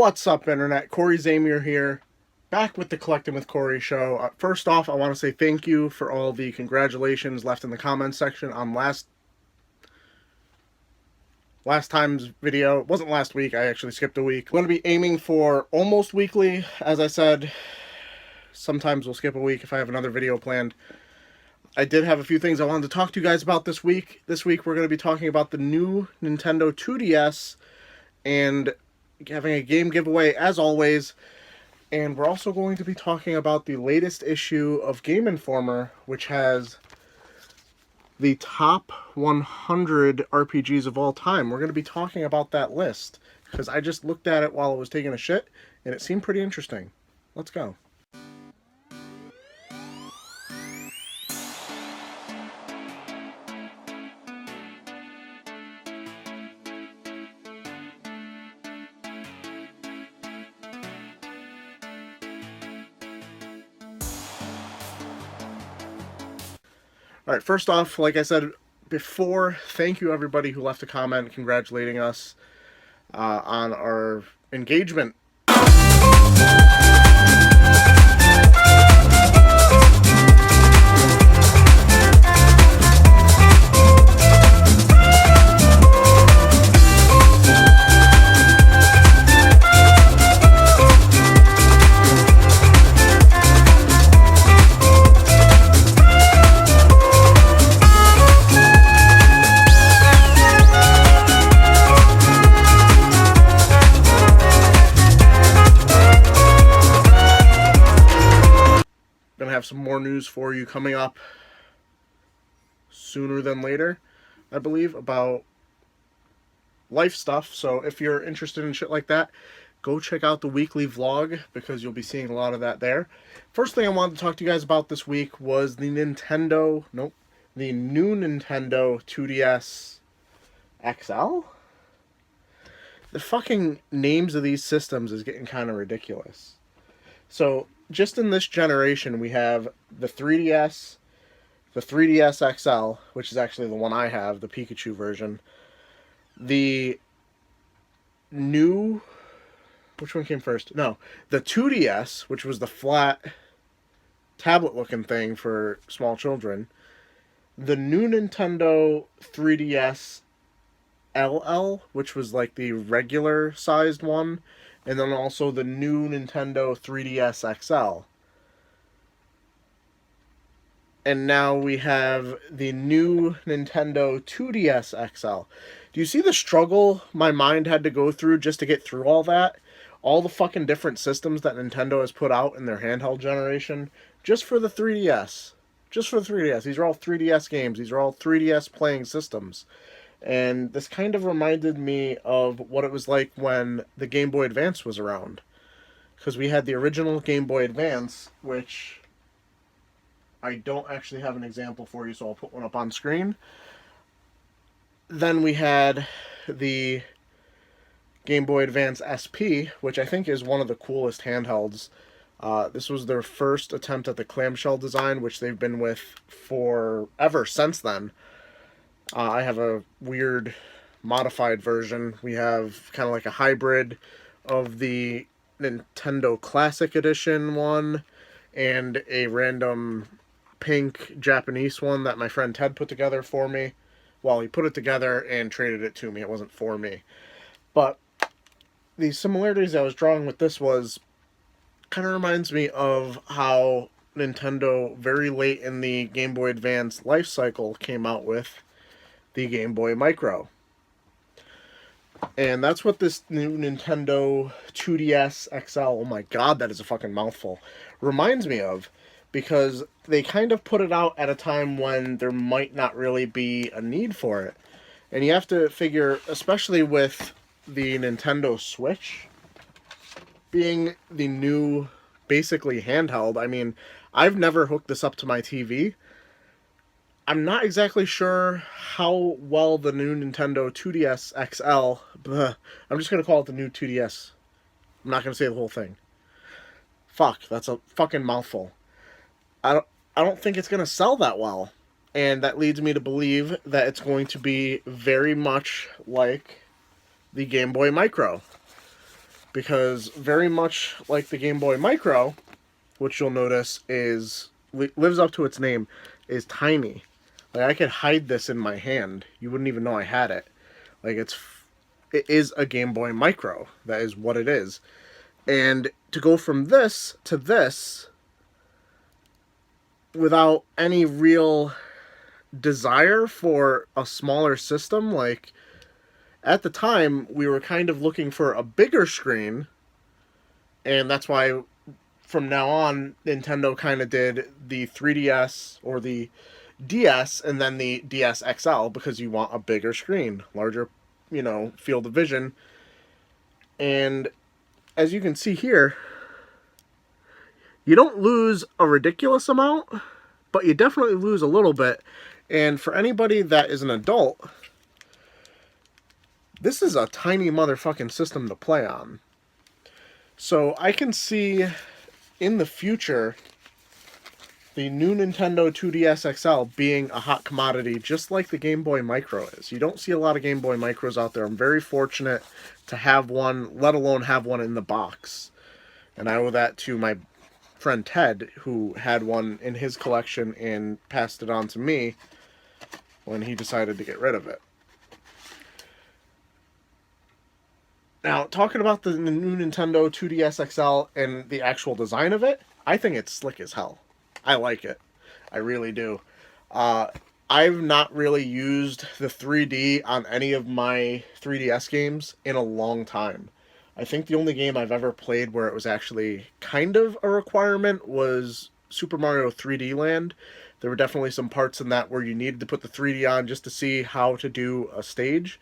What's up, Internet? Cory Zamier here, back with the Collecting with Cory Show. First off, I want to say thank you for all the congratulations left in the comments section on last time's video. It wasn't last week, I actually skipped a week. I'm going to be aiming for almost weekly. As I said, sometimes we'll skip a week if I have another video planned. I did have a few things I wanted to talk to you guys about this week. This week we're going to be talking about the new Nintendo 2DS and having a game giveaway as always. And we're also going to be talking about the latest issue of Game Informer, which has the top 100 RPGs of all time. We're going to be talking about that list because I just looked at it while I was taking a shit and it seemed pretty interesting. Let's go. Alright, first off, like I said before, thank you everybody who left a comment congratulating us on our engagement. Have some more news for you coming up sooner than later, I believe, about life stuff. So if you're interested in shit like that, go check out the weekly vlog because you'll be seeing a lot of that there. First thing I wanted to talk to you guys about this week was the new Nintendo 2DS XL. The fucking names of these systems is getting kind of ridiculous. So just in this generation, we have the 3DS, the 3DS XL, which is actually the one I have, the Pikachu version. The new... Which one came first? No, the 2DS, which was the flat tablet-looking thing for small children. The new Nintendo 3DS LL, which was like the regular-sized one. And then also the new Nintendo 3DS XL. And now we have the new Nintendo 2DS XL. Do you see the struggle my mind had to go through just to get through all that? All the fucking different systems that Nintendo has put out in their handheld generation. Just for the 3DS. Just for the 3DS. These are all 3DS games. These are all 3DS playing systems. And this kind of reminded me of what it was like when the Game Boy Advance was around. Because we had the original Game Boy Advance, which I don't actually have an example for you, so I'll put one up on screen. Then we had the Game Boy Advance SP, which I think is one of the coolest handhelds. This was their first attempt at the clamshell design, which they've been with forever since then. I have a weird modified version. We have kind of like a hybrid of the Nintendo Classic Edition one and a random pink Japanese one that my friend Ted put together for me. Well, he put it together and traded it to me. It wasn't for me. But the similarities I was drawing with this was kind of reminds me of how Nintendo very late in the Game Boy Advance life cycle came out with the Game Boy Micro. And that's what this new Nintendo 2DS XL, oh my god, that is a fucking mouthful, reminds me of, because they kind of put it out at a time when there might not really be a need for it. And you have to figure, especially with the Nintendo Switch being the new, basically handheld, I mean, I've never hooked this up to my TV. I'm not exactly sure how well the new Nintendo 2DS XL... I'm just going to call it the new 2DS. I'm not going to say the whole thing. Fuck, that's a fucking mouthful. I don't think it's going to sell that well. And that leads me to believe that it's going to be very much like the Game Boy Micro. because very much like the Game Boy Micro, which you'll notice is lives up to its name, is tiny. Like I could hide this in my hand. You wouldn't even know I had it. Like it is a Game Boy Micro. That is what it is. And to go from this to this without any real desire for a smaller system, like at the time we were kind of looking for a bigger screen, and that's why from now on Nintendo kind of did the 3DS or the DS and then the DS XL, because you want a bigger screen, larger, field of vision. And as you can see here, you don't lose a ridiculous amount, but you definitely lose a little bit. And for anybody that is an adult, this is a tiny motherfucking system to play on. So I can see in the future the new Nintendo 2DS XL being a hot commodity, just like the Game Boy Micro is. You don't see a lot of Game Boy Micros out there. I'm very fortunate to have one, let alone have one in the box. And I owe that to my friend Ted, who had one in his collection and passed it on to me when he decided to get rid of it. Now, talking about the new Nintendo 2DS XL and the actual design of it, I think it's slick as hell. I like it. I really do. I've not really used the 3D on any of my 3DS games in a long time. I think the only game I've ever played where it was actually kind of a requirement was Super Mario 3D Land. There were definitely some parts in that where you needed to put the 3D on just to see how to do a stage.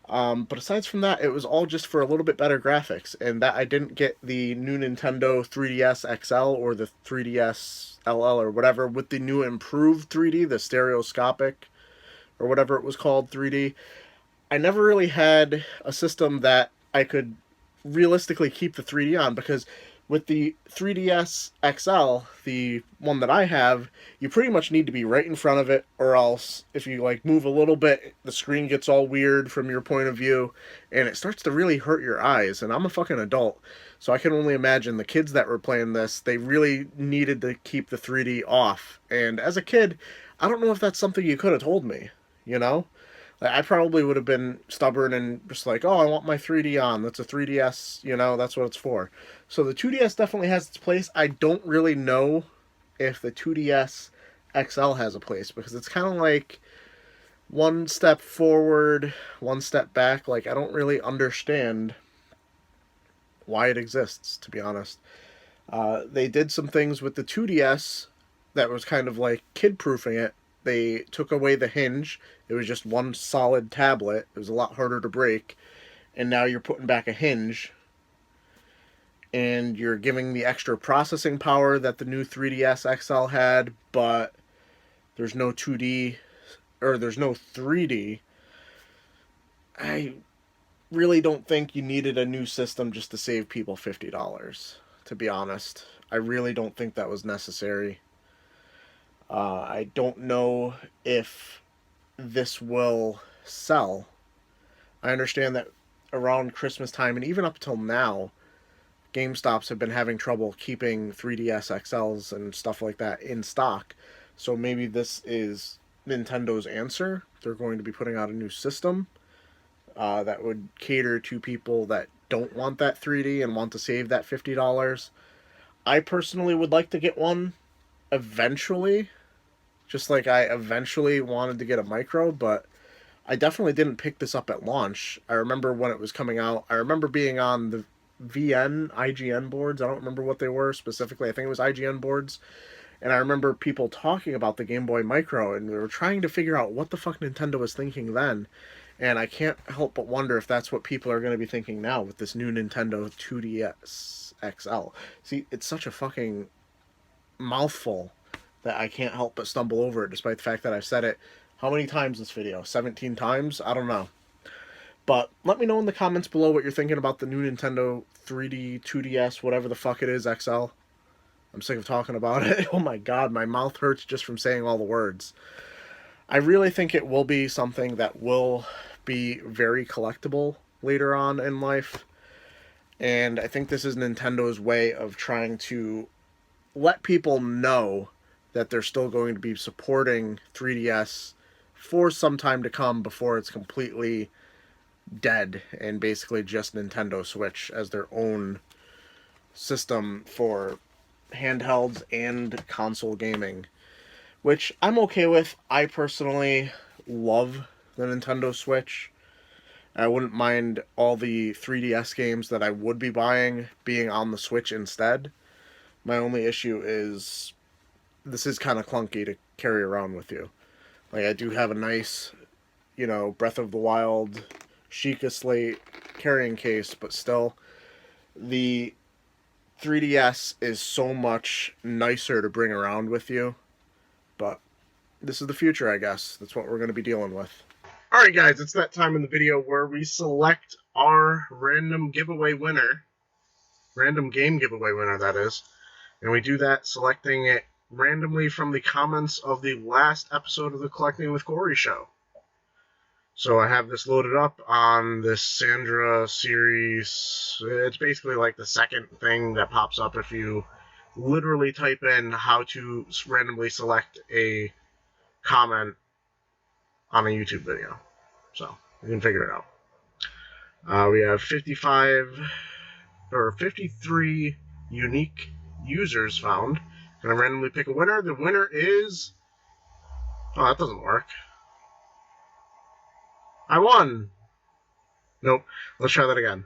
But aside from that, it was all just for a little bit better graphics, and that I didn't get the new Nintendo 3DS XL or the 3DS LL or whatever with the new improved 3D, the stereoscopic or whatever it was called 3D. I never really had a system that I could realistically keep the 3D on, because with the 3DS XL, the one that I have, you pretty much need to be right in front of it, or else if you like move a little bit, the screen gets all weird from your point of view, and it starts to really hurt your eyes. And I'm a fucking adult, so I can only imagine the kids that were playing this, they really needed to keep the 3D off. And as a kid, I don't know if that's something you could have told me, you know? I probably would have been stubborn and just like, oh, I want my 3D on. That's a 3DS, that's what it's for. So the 2DS definitely has its place. I don't really know if the 2DS XL has a place, because it's kind of like one step forward, one step back. Like, I don't really understand why it exists, to be honest. They did some things with the 2DS that was kind of like kid-proofing it. They took away the hinge. It was just one solid tablet. It was a lot harder to break. And now you're putting back a hinge. And you're giving the extra processing power that the new 3DS XL had, but there's no 2D, or there's no 3D. I really don't think you needed a new system just to save people $50, to be honest. I really don't think that was necessary. I don't know if this will sell. I understand that around Christmas time and even up till now, GameStops have been having trouble keeping 3DS XLs and stuff like that in stock. So maybe this is Nintendo's answer. They're going to be putting out a new system that would cater to people that don't want that 3D and want to save that $50. I personally would like to get one eventually, just like I eventually wanted to get a Micro, but I definitely didn't pick this up at launch. I remember when it was coming out. I remember being on the IGN boards. I don't remember what they were specifically. I think it was IGN boards. And I remember people talking about the Game Boy Micro, and we were trying to figure out what the fuck Nintendo was thinking then. And I can't help but wonder if that's what people are going to be thinking now with this new Nintendo 2DS XL. See, it's such a fucking mouthful that I can't help but stumble over it, despite the fact that I've said it how many times this video? 17 times? I don't know. But let me know in the comments below what you're thinking about the new Nintendo 3D, 2DS, whatever the fuck it is, XL. I'm sick of talking about it. Oh my god, my mouth hurts just from saying all the words. I really think it will be something that will be very collectible later on in life. And I think this is Nintendo's way of trying to let people know that they're still going to be supporting 3DS for some time to come before it's completely dead and basically just Nintendo Switch as their own system for handhelds and console gaming, which I'm okay with. I personally love the Nintendo Switch. I wouldn't mind all the 3DS games that I would be buying being on the Switch instead. My only issue is this is kind of clunky to carry around with you. Like, I do have a nice, Breath of the Wild Sheikah Slate carrying case, but still, the 3DS is so much nicer to bring around with you. But this is the future, I guess. That's what we're going to be dealing with. Alright guys, it's that time in the video where we select our random giveaway winner. Random game giveaway winner, that is. And we do that selecting it randomly from the comments of the last episode of the Collecting with Cory Show. So I have this loaded up on this Sandra series. It's basically like the second thing that pops up if you literally type in how to randomly select a comment on a YouTube video. So you can figure it out. We have 53 unique users found. Gonna randomly pick a winner. The winner is... Oh, that doesn't work. I won! Nope. Let's try that again.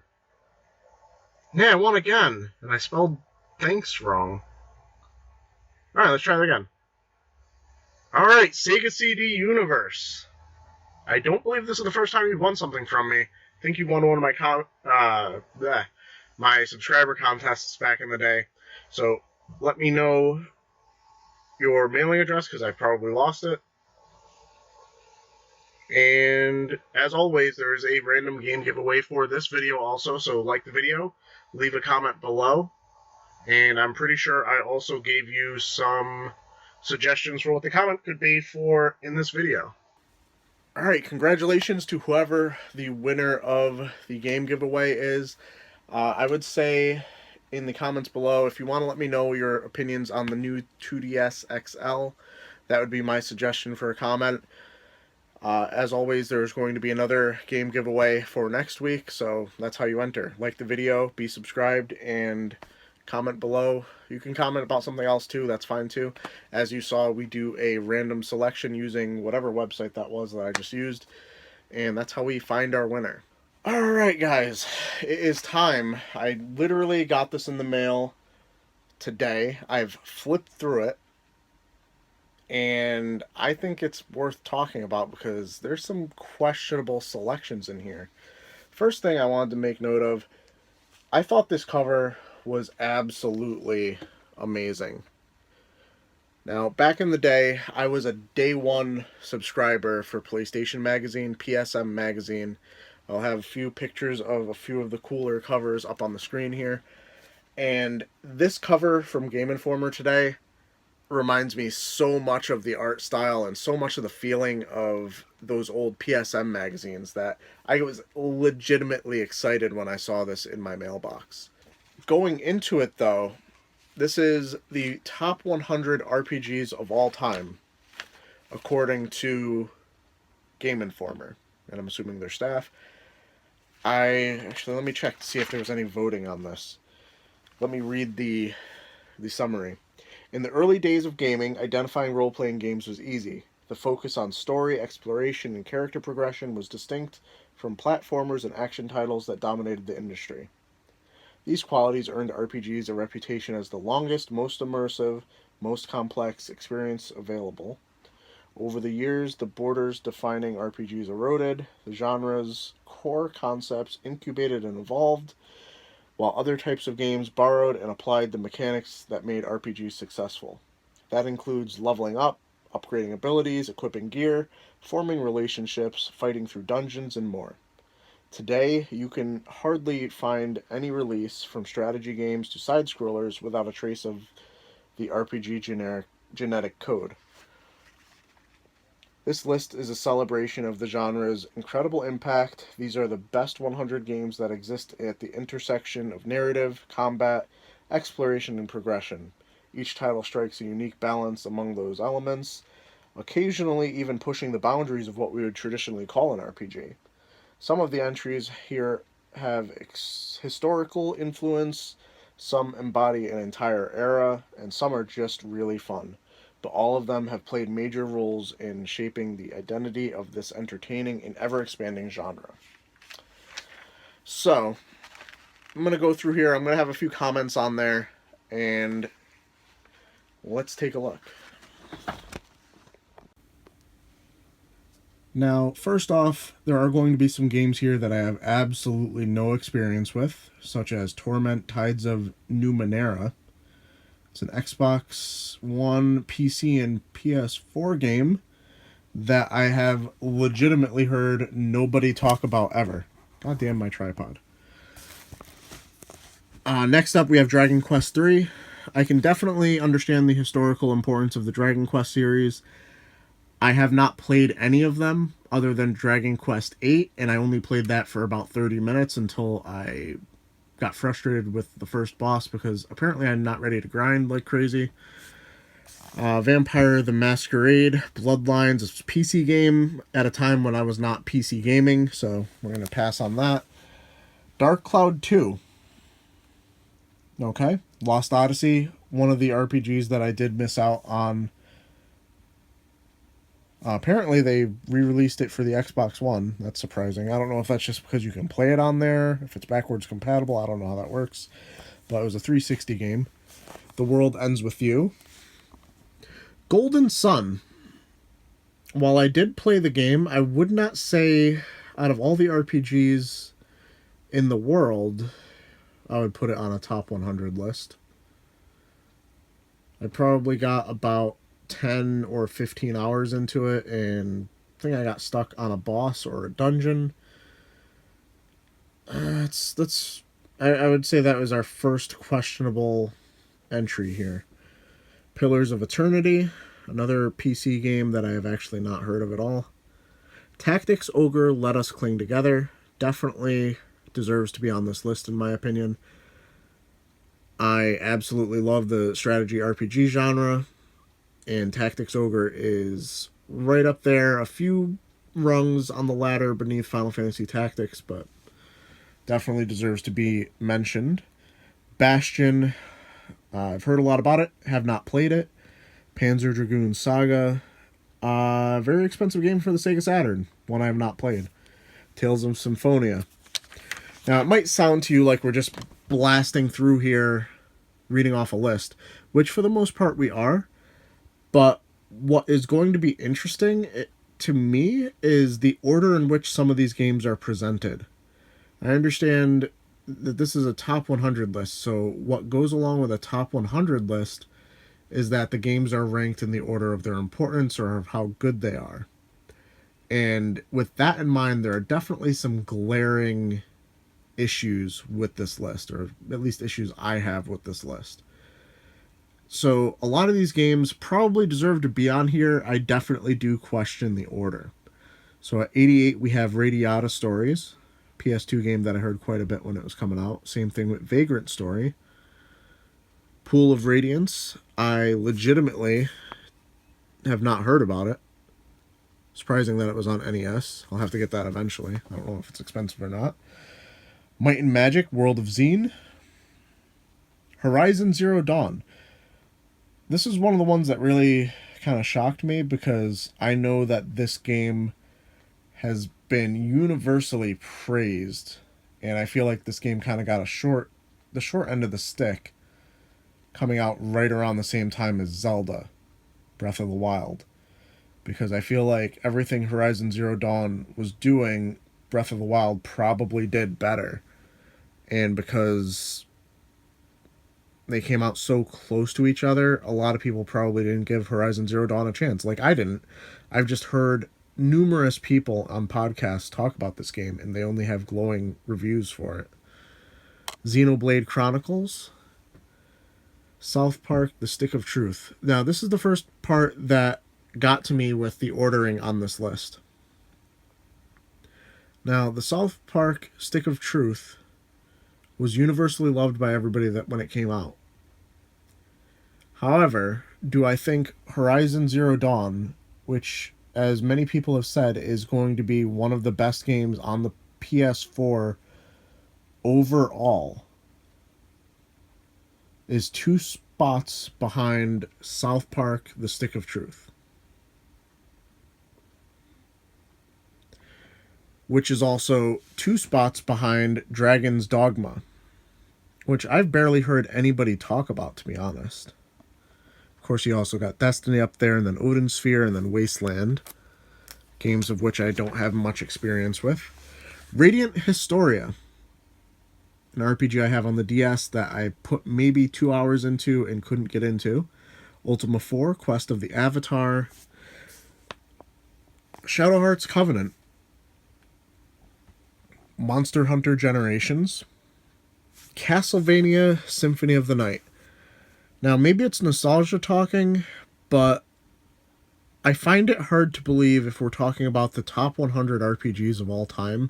Yeah, I won again. And I spelled thanks wrong. Alright, let's try that again. Alright, Sega CD Universe. I don't believe this is the first time you've won something from me. I think you won one of my subscriber contests back in the day. So let me know your mailing address, because I probably lost it. And as always, there is a random game giveaway for this video also, so like the video, leave a comment below. And I'm pretty sure I also gave you some suggestions for what the comment could be for in this video. Alright, congratulations to whoever the winner of the game giveaway is. I would say in the comments below, if you want to let me know your opinions on the new 2DS XL, that would be my suggestion for a comment. As always, there's going to be another game giveaway for next week, so that's how you enter. Like the video, be subscribed, and comment below. You can comment about something else too, that's fine too. As you saw, we do a random selection using whatever website that was that I just used, and that's how we find our winner. Alright guys, it is time. I literally got this in the mail today. I've flipped through it, and I think it's worth talking about because there's some questionable selections in here. First thing I wanted to make note of, I thought this cover was absolutely amazing. Now, back in the day, I was a day one subscriber for PlayStation Magazine, PSM Magazine. I'll have a few pictures of a few of the cooler covers up on the screen here. And this cover from Game Informer today reminds me so much of the art style and so much of the feeling of those old PSM magazines that I was legitimately excited when I saw this in my mailbox. Going into it, though, this is the top 100 RPGs of all time, according to Game Informer, and I'm assuming their staff. Let me check to see if there was any voting on this. Let me read the summary. In the early days of gaming, identifying role-playing games was easy. The focus on story, exploration, and character progression was distinct from platformers and action titles that dominated the industry. These qualities earned RPGs a reputation as the longest, most immersive, most complex experience available. Over the years, the borders defining RPGs eroded, the genre's core concepts incubated and evolved, while other types of games borrowed and applied the mechanics that made RPGs successful. That includes leveling up, upgrading abilities, equipping gear, forming relationships, fighting through dungeons, and more. Today, you can hardly find any release, from strategy games to side-scrollers, without a trace of the RPG genetic code. This list is a celebration of the genre's incredible impact. These are the best 100 games that exist at the intersection of narrative, combat, exploration, and progression. Each title strikes a unique balance among those elements, occasionally even pushing the boundaries of what we would traditionally call an RPG. Some of the entries here have historical influence, some embody an entire era, and some are just really fun. But all of them have played major roles in shaping the identity of this entertaining and ever expanding genre. So, I'm going to go through here. I'm going to have a few comments on there, and let's take a look. Now, first off, there are going to be some games here that I have absolutely no experience with, such as Torment Tides of Numenera. It's an Xbox One, PC, and PS4 game that I have legitimately heard nobody talk about ever. God damn my tripod. Next up, we have Dragon Quest III. I can definitely understand the historical importance of the Dragon Quest series. I have not played any of them other than Dragon Quest VIII, and I only played that for about 30 minutes until I got frustrated with the first boss because apparently I'm not ready to grind like crazy. Vampire the Masquerade Bloodlines is a PC game at a time when I was not PC gaming, so we're going to pass on that. Dark Cloud 2. Okay. Lost Odyssey, one of the RPGs that I did miss out on. Apparently they re-released it for the Xbox One. That's surprising. I don't know if that's just because you can play it on there, if it's backwards compatible. I don't know how that works. But it was a 360 game. The World Ends With You. Golden Sun. While I did play the game, I would not say out of all the RPGs in the world, I would put it on a top 100 list. I probably got about 10 or 15 hours into it, and I think I got stuck on a boss or a dungeon. I would say that was our first questionable entry here. Pillars of Eternity, another PC game that I have actually not heard of at all. Tactics Ogre Let Us Cling Together, definitely deserves to be on this list in my opinion. I absolutely love the strategy RPG genre, and Tactics Ogre is right up there, a few rungs on the ladder beneath Final Fantasy Tactics, but definitely deserves to be mentioned. Bastion, I've heard a lot about it, have not played it. Panzer Dragoon Saga, very expensive game for the Sega Saturn, one I have not played. Tales of Symphonia. Now, it might sound to you like we're just blasting through here, reading off a list, which for the most part we are. But what is going to be interesting to me is the order in which some of these games are presented. I understand that this is a top 100 list, so what goes along with a top 100 list is that the games are ranked in the order of their importance or of how good they are. And with that in mind, there are definitely some glaring issues with this list, or at least issues I have with this list. So a lot of these games probably deserve to be on here. I definitely do question the order. So at 88, we have Radiata Stories, PS2 game that I heard quite a bit when it was coming out. Same thing with Vagrant Story. Pool of Radiance, I legitimately have not heard about it. Surprising that it was on NES. I'll have to get that eventually. I don't know if it's expensive or not. Might and Magic, World of Xeen. Horizon Zero Dawn. This is one of the ones that really kind of shocked me because I know that this game has been universally praised, and I feel like this game kind of got the short end of the stick, coming out right around the same time as Zelda Breath of the Wild, because I feel like everything Horizon Zero Dawn was doing, Breath of the Wild probably did better, and because they came out so close to each other, a lot of people probably didn't give Horizon Zero Dawn a chance. Like I didn't. I've just heard numerous people on podcasts talk about this game, and they only have glowing reviews for it. Xenoblade Chronicles. South Park, The Stick of Truth. Now, this is the first part that got to me with the ordering on this list. Now, the South Park Stick of Truth was universally loved by everybody that when it came out. However, do I think Horizon Zero Dawn, which, as many people have said, is going to be one of the best games on the PS4 overall, is 2 spots behind South Park The Stick of Truth, which is also 2 spots behind Dragon's Dogma, which I've barely heard anybody talk about, to be honest. Of course, you also got Destiny up there, and then Odin Sphere, and then Wasteland, games of which I don't have much experience with. Radiant Historia, an RPG I have on the DS that I put maybe 2 hours into and couldn't get into. Ultima 4, Quest of the Avatar, Shadow Hearts Covenant, Monster Hunter Generations, Castlevania Symphony of the Night. Now, maybe it's nostalgia talking, but I find it hard to believe, if we're talking about the top 100 RPGs of all time,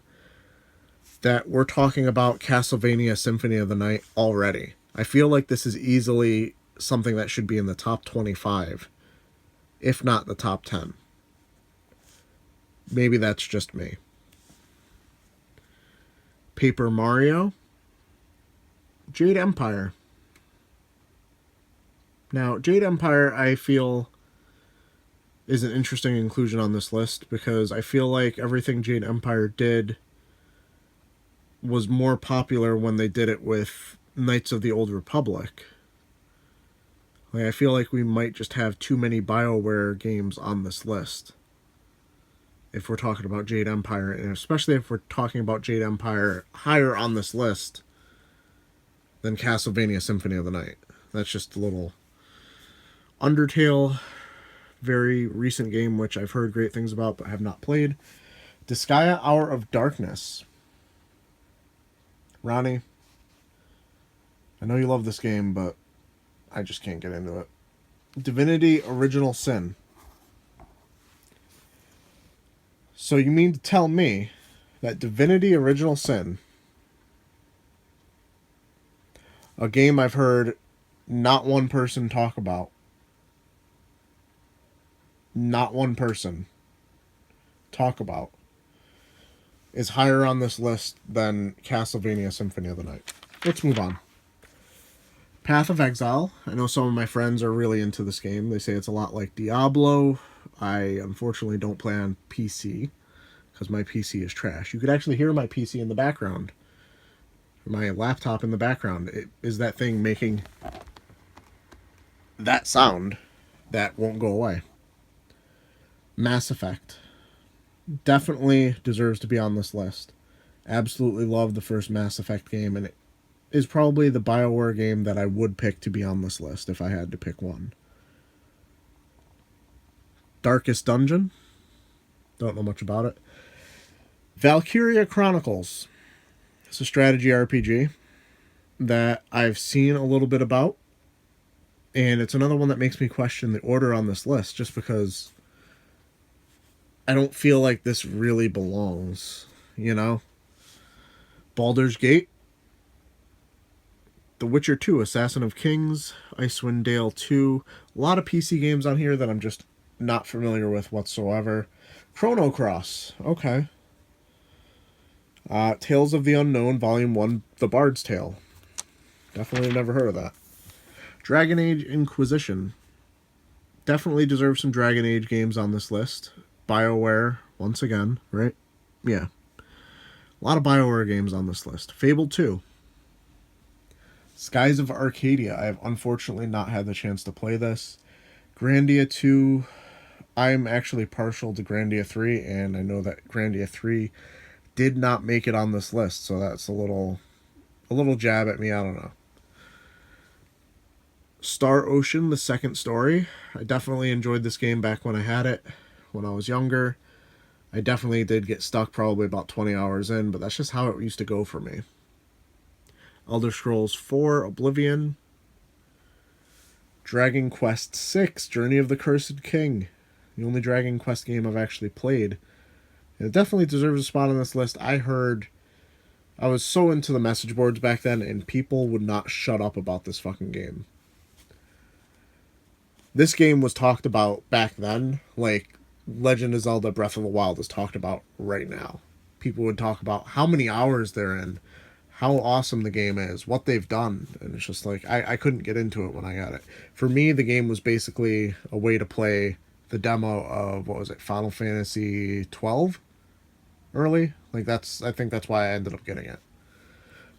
that we're talking about Castlevania Symphony of the Night already. I feel like this is easily something that should be in the top 25, if not the top 10. Maybe that's just me. Paper Mario, Jade Empire. Now, Jade Empire, I feel, is an interesting inclusion on this list because I feel like everything Jade Empire did was more popular when they did it with Knights of the Old Republic. Like, I feel like we might just have too many BioWare games on this list if we're talking about Jade Empire, and especially if we're talking about Jade Empire higher on this list than Castlevania Symphony of the Night. That's just a little Undertale, very recent game which I've heard great things about but have not played. Disgaea Hour of Darkness. Ronnie, I know you love this game, but I just can't get into it. Divinity Original Sin. So you mean to tell me that Divinity Original Sin, a game I've heard not one person talk about, not one person talk about, is higher on this list than Castlevania Symphony of the Night? Let's move on. Path of Exile. I know some of my friends are really into this game. They say it's a lot like Diablo. I unfortunately don't play on PC because my PC is trash. You could actually hear my PC in the background. My laptop in the background. It is that thing making that sound that won't go away. Mass Effect. Definitely deserves to be on this list. Absolutely love the first Mass Effect game, and it is probably the BioWare game that I would pick to be on this list if I had to pick one. Darkest Dungeon. Don't know much about it. Valkyria Chronicles. It's a strategy RPG that I've seen a little bit about, and it's another one that makes me question the order on this list just because I don't feel like this really belongs, you know? Baldur's Gate, The Witcher 2, Assassin of Kings, Icewind Dale 2. A lot of PC games on here that I'm just not familiar with whatsoever. Chrono Cross, okay. Tales of the Unknown, Volume 1, The Bard's Tale. Definitely never heard of that. Dragon Age Inquisition. Definitely deserves some Dragon Age games on this list. BioWare, once again, right? Yeah. A lot of BioWare games on this list. Fable 2. Skies of Arcadia. I have unfortunately not had the chance to play this. Grandia 2. I'm actually partial to Grandia 3, and I know that Grandia 3 did not make it on this list, so that's a little jab at me. I don't know. Star Ocean, The Second Story. I definitely enjoyed this game back when I had it, when I was younger. I definitely did get stuck probably about 20 hours in, but that's just how it used to go for me. Elder Scrolls 4, Oblivion. Dragon Quest 6, Journey of the Cursed King. The only Dragon Quest game I've actually played. And it definitely deserves a spot on this list. I was so into the message boards back then, and people would not shut up about this fucking game. This game was talked about back then, like Legend of Zelda Breath of the Wild is talked about right now. People would talk about how many hours they're in, how awesome the game is, what they've done, and it's just like, I couldn't get into it when I got it. For me, the game was basically a way to play the demo of, what was it, Final Fantasy 12 early. Like, I think that's why I ended up getting it.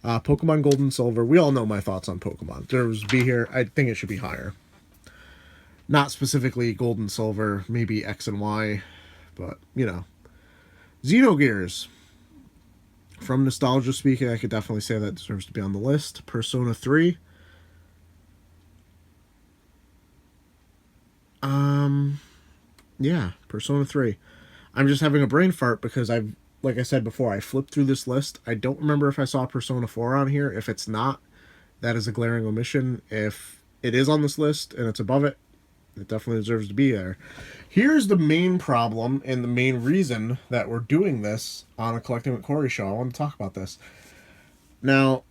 Pokemon Gold and Silver, we all know my thoughts on Pokemon. Deserves to be here. I think it should be higher. Not specifically Gold and Silver, maybe X and Y, but, you know. Xenogears. From nostalgia speaking, I could definitely say that deserves to be on the list. Persona 3. Yeah, Persona 3. I'm just having a brain fart because like I said before, I flipped through this list. I don't remember if I saw Persona 4 on here. If it's not, that is a glaring omission. If it is on this list and it's above it, it definitely deserves to be there. Here's the main problem and the main reason that we're doing this on a Collecting with Cory show. I want to talk about this. Now,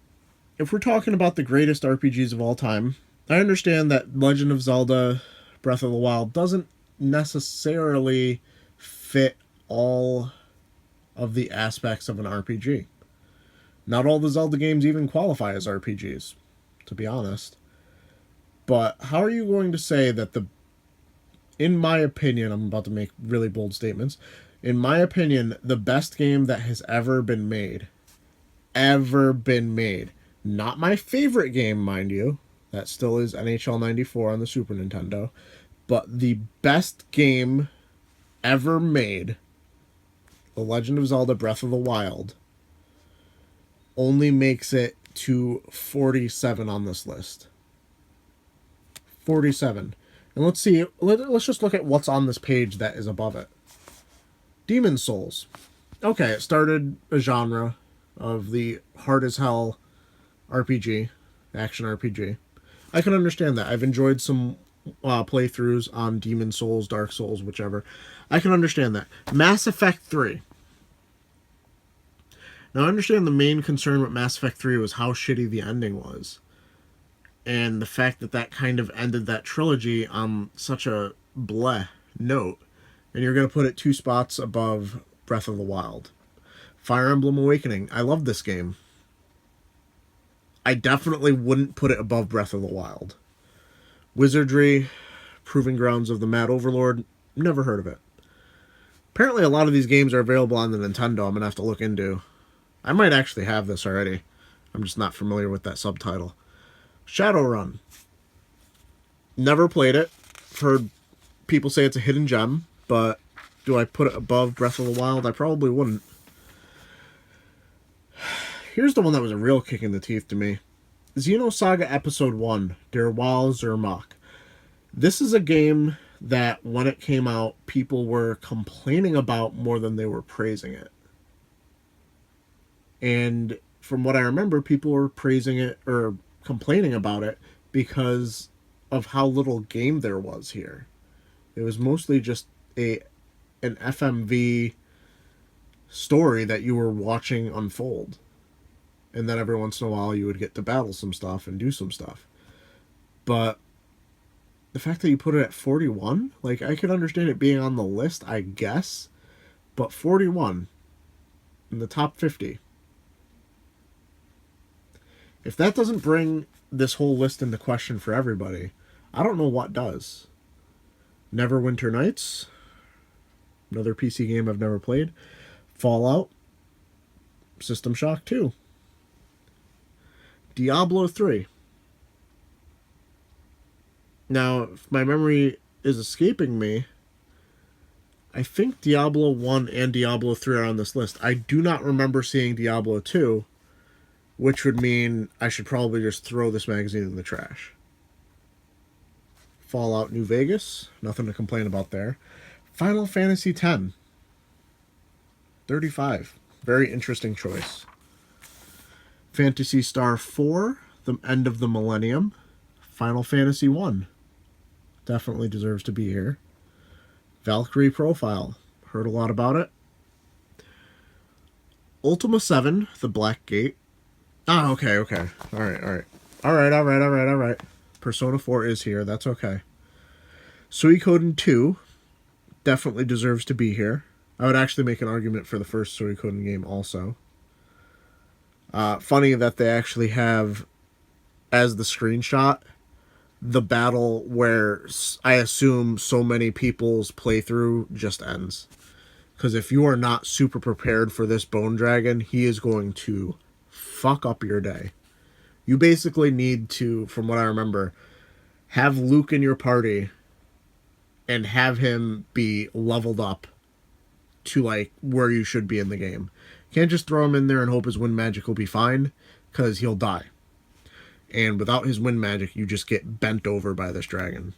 if we're talking about the greatest RPGs of all time, I understand that Legend of Zelda Breath of the Wild doesn't necessarily fit all of the aspects of an RPG. Not all the Zelda games even qualify as RPGs, to be honest. But how are you going to say that in my opinion, I'm about to make really bold statements. In my opinion, the best game that has ever been made, not my favorite game, mind you, that still is NHL 94 on the Super Nintendo, but the best game ever made, The Legend of Zelda Breath of the Wild, only makes it to 47 on this list. 47. And let's see, let's just look at what's on this page that is above it. Demon's Souls. Okay, it started a genre of the hard as hell RPG, action RPG. I can understand that. I've enjoyed some playthroughs on Demon's Souls, Dark Souls, whichever. I can understand that. Mass Effect 3. Now, I understand the main concern with Mass Effect 3 was how shitty the ending was. And the fact that kind of ended that trilogy on such a bleh note. And you're going to put it 2 spots above Breath of the Wild. Fire Emblem Awakening. I love this game. I definitely wouldn't put it above Breath of the Wild. Wizardry, Proving Grounds of the Mad Overlord. Never heard of it. Apparently a lot of these games are available on the Nintendo. I'm going to have to look into. I might actually have this already. I'm just not familiar with that subtitle. Shadowrun. Never played it. Heard people say it's a hidden gem, but do I put it above Breath of the Wild? I probably wouldn't. Here's the one that was a real kick in the teeth to me. Xenosaga Episode 1, Der Wal Zermach. This is a game that, when it came out, people were complaining about more than they were praising it. And from what I remember, people were praising it, or complaining about it, because of how little game there was here. It was mostly just an FMV story that you were watching unfold. And then every once in a while you would get to battle some stuff and do some stuff. But the fact that you put it at 41, like, I could understand it being on the list, I guess, but 41 in the top 50. If that doesn't bring this whole list into question for everybody, I don't know what does. Neverwinter Nights, another PC game I've never played. Fallout, System Shock 2. Diablo 3. Now, if my memory is escaping me, I think Diablo 1 and Diablo 3 are on this list. I do not remember seeing Diablo 2, which would mean I should probably just throw this magazine in the trash. Fallout New Vegas, nothing to complain about there. Final Fantasy X, 35. Very interesting choice. Phantasy Star 4, The End of the Millennium. Final Fantasy 1. Definitely deserves to be here. Valkyrie Profile. Heard a lot about it. Ultima 7, The Black Gate. Ah, okay. Alright. Persona 4 is here. That's okay. Suikoden 2 definitely deserves to be here. I would actually make an argument for the first Suikoden game also. Funny that they actually have, as the screenshot, the battle where I assume so many people's playthrough just ends. Because if you are not super prepared for this Bone Dragon, he is going to fuck up your day. You basically need to, from what I remember, have Luke in your party and have him be leveled up to like where you should be in the game. You can't just throw him in there and hope his wind magic will be fine, because he'll die. And without his wind magic, you just get bent over by this dragon.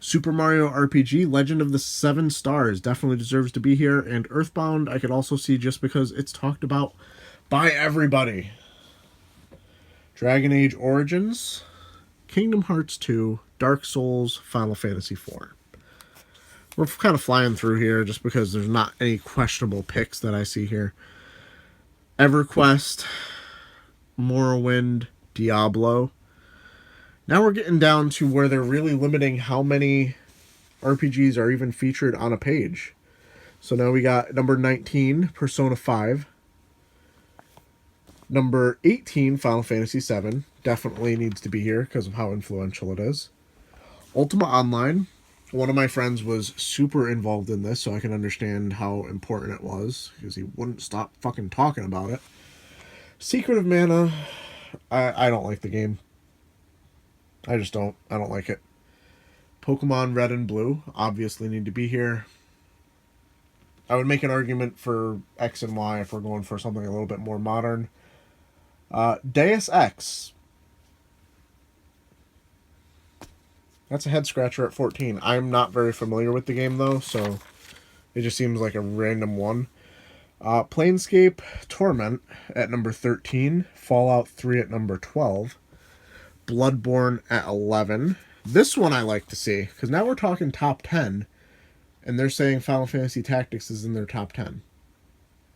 Super Mario RPG Legend of the Seven Stars definitely deserves to be here. And Earthbound I could also see just because it's talked about by everybody. Dragon Age Origins, Kingdom Hearts 2, Dark Souls, Final Fantasy 4. We're kind of flying through here just because there's not any questionable picks that I see here. EverQuest, Morrowind, Diablo. Now we're getting down to where they're really limiting how many RPGs are even featured on a page. So now we got number 19, Persona 5. Number 18, Final Fantasy 7. Definitely needs to be here because of how influential it is. Ultima Online. One of my friends was super involved in this, so I can understand how important it was, because he wouldn't stop fucking talking about it. Secret of Mana. I don't like the game. I just don't. I don't like it. Pokemon Red and Blue obviously need to be here. I would make an argument for X and Y if we're going for something a little bit more modern. Deus Ex. That's a head scratcher at 14. I'm not very familiar with the game, though, so it just seems like a random one. Planescape Torment at number 13. Fallout 3 at number 12. Bloodborne at 11. This one I like to see, because now we're talking top 10, and they're saying Final Fantasy Tactics is in their top 10.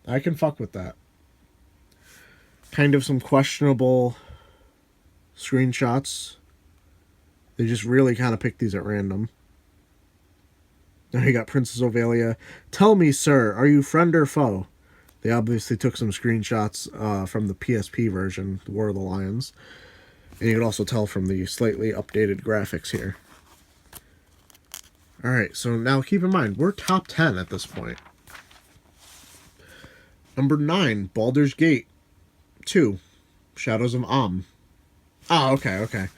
I can fuck with that. Kind of some questionable screenshots. They just really kind of picked these at random. Now you got Princess Ovelia. Tell me, sir, are you friend or foe? They obviously took some screenshots from the PSP version, the War of the Lions. And you can also tell from the slightly updated graphics here. Alright, so now keep in mind, we're top 10 at this point. Number 9, Baldur's Gate 2, Shadows of Am. Oh, okay.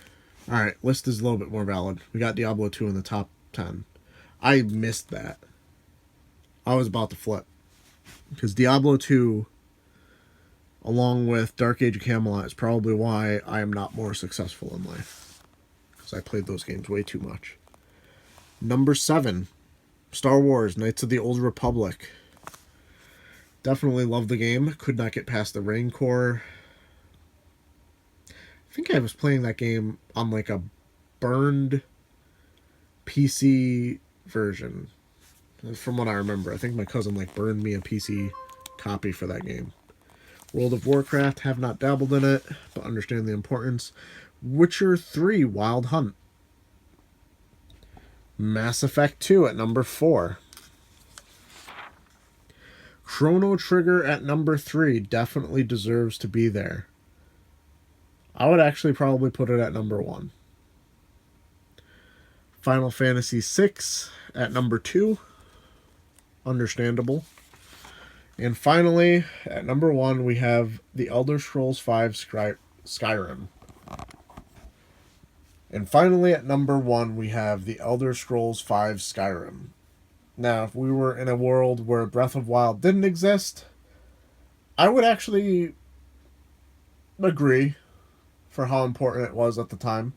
Alright, list is a little bit more valid. We got Diablo 2 in the top 10. I missed that. I was about to flip. Because Diablo 2, along with Dark Age of Camelot, is probably why I am not more successful in life. Because I played those games way too much. Number 7, Star Wars, Knights of the Old Republic. Definitely love the game. Could not get past the Rancor. I think I was playing that game on like a burned PC version. From what I remember. I think my cousin like burned me a PC copy for that game. World of Warcraft, have not dabbled in it, but understand the importance. Witcher 3, Wild Hunt. Mass Effect 2 at number 4. Chrono Trigger at number 3 definitely deserves to be there. I would actually probably put it at number 1. Final Fantasy VI at number 2. Understandable. And finally, at number 1, we have The Elder Scrolls V Skyrim. And finally, at number 1, we have The Elder Scrolls V Skyrim. Now, if we were in a world where Breath of Wild didn't exist, I would actually agree for how important it was at the time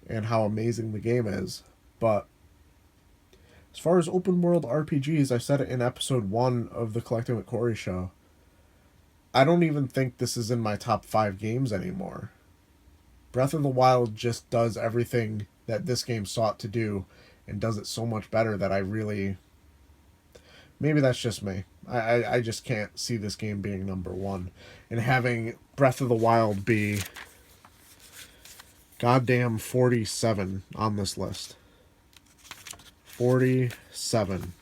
and how amazing the game is. But as far as open world RPGs, I said it in episode 1 of the Collecting with Cory Show, I don't even think this is in my top 5 games anymore. Breath of the Wild just does everything that this game sought to do, and does it so much better that I really... Maybe that's just me. I just can't see this game being number one. And having Breath of the Wild be goddamn 47 on this list. 47.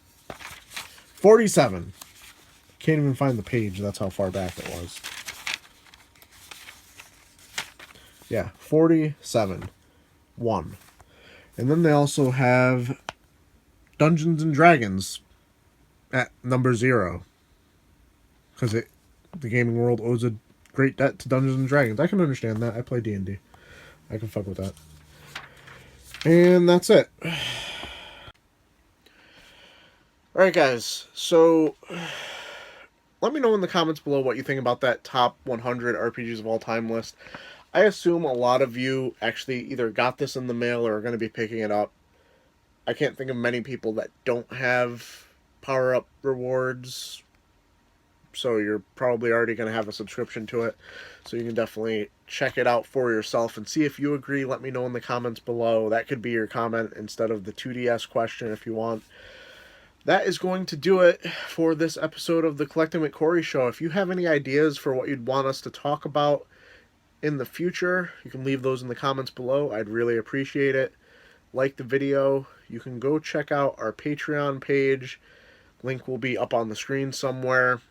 47. Can't even find the page. That's how far back it was. Yeah, 47. 1. And then they also have Dungeons and Dragons at number 0. Because the gaming world owes a great debt to Dungeons and Dragons. I can understand that. I play D&D. I can fuck with that. And that's it. Alright, guys. So, let me know in the comments below what you think about that top 100 RPGs of all time list. I assume a lot of you actually either got this in the mail or are going to be picking it up. I can't think of many people that don't have power-up rewards, so you're probably already going to have a subscription to it. So you can definitely check it out for yourself and see if you agree. Let me know in the comments below. That could be your comment instead of the 2DS question if you want. That is going to do it for this episode of the Collecting with Cory Show. If you have any ideas for what you'd want us to talk about in the future, you can leave those in the comments below. I'd really appreciate it. Like the video. You can go check out our Patreon page. Link will be up on the screen somewhere.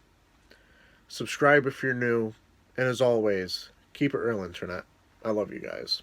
Subscribe if you're new. And as always, keep it real, Internet. I love you guys.